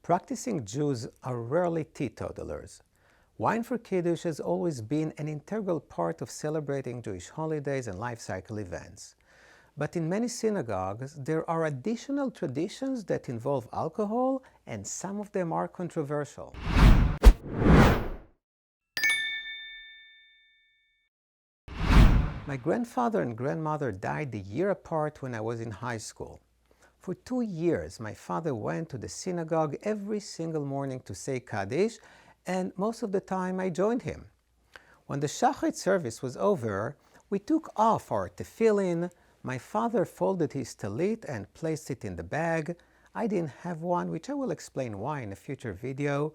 Practicing Jews are rarely teetotalers. Wine for Kiddush has always been an integral part of celebrating Jewish holidays and life cycle events. But in many synagogues, there are additional traditions that involve alcohol, and some of them are controversial. My grandfather and grandmother died a year apart when I was in high school. For 2 years, my father went to the synagogue every single morning to say Kaddish, and most of the time I joined him. When the Shachrit service was over, we took off our tefillin. My father folded his talit and placed it in the bag. I didn't have one, which I will explain why in a future video.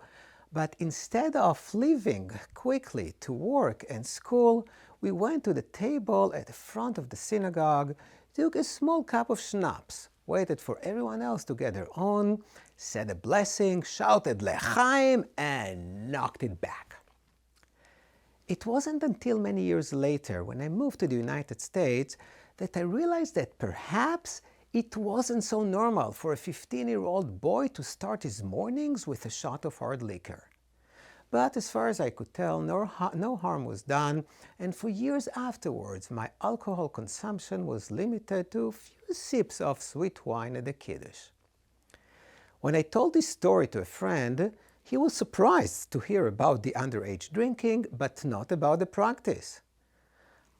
But instead of leaving quickly to work and school, we went to the table at the front of the synagogue, took a small cup of schnapps, waited for everyone else to get their own, said a blessing, shouted L'chaim, and knocked it back. It wasn't until many years later, when I moved to the United States, that I realized that perhaps it wasn't so normal for a 15-year-old boy to start his mornings with a shot of hard liquor. But as far as I could tell, no harm was done, and for years afterwards, my alcohol consumption was limited to a few sips of sweet wine at the Kiddush. When I told this story to a friend, he was surprised to hear about the underage drinking, but not about the practice.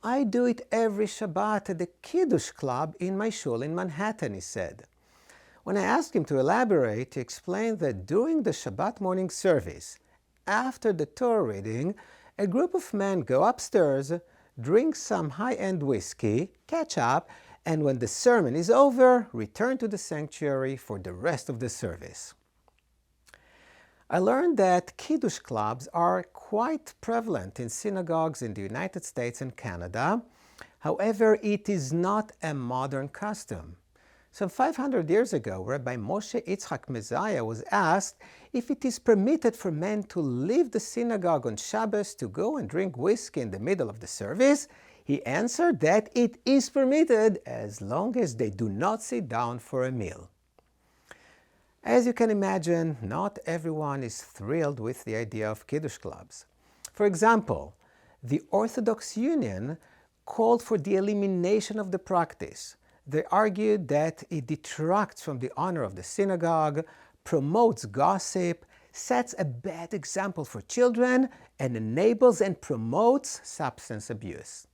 I do it every Shabbat at the Kiddush club in my shul in Manhattan, he said. When I asked him to elaborate, he explained that during the Shabbat morning service, after the Torah reading, a group of men go upstairs, drink some high-end whiskey, catch up, and when the sermon is over, return to the sanctuary for the rest of the service. I learned that Kiddush clubs are quite prevalent in synagogues in the United States and Canada. However, it is not a modern custom. Some 500 years ago, Rabbi Moshe Yitzchak Messiah was asked if it is permitted for men to leave the synagogue on Shabbos to go and drink whiskey in the middle of the service. He answered that it is permitted as long as they do not sit down for a meal. As you can imagine, not everyone is thrilled with the idea of Kiddush clubs. For example, the Orthodox Union called for the elimination of the practice. They argued that it detracts from the honor of the synagogue, promotes gossip, sets a bad example for children, and enables and promotes substance abuse.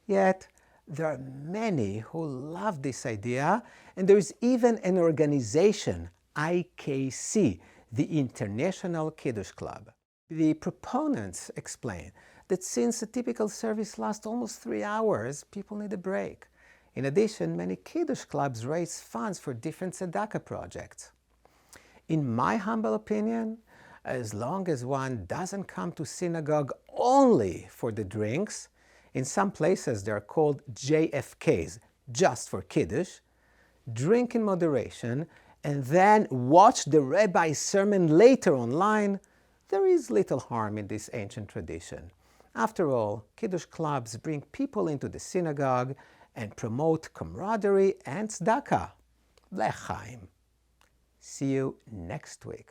Yet, there are many who love this idea, and there is even an organization, IKC, the International Kiddush Club. The proponents explain that since a typical service lasts almost 3 hours, people need a break. In addition, many Kiddush clubs raise funds for different tzedakah projects. In my humble opinion, as long as one doesn't come to synagogue only for the drinks, in some places they are called JFKs, just for Kiddush, drink in moderation, and then watch the Rabbi's sermon later online, there is little harm in this ancient tradition. After all, Kiddush clubs bring people into the synagogue and promote camaraderie and tzedakah. L'chaim. See you next week.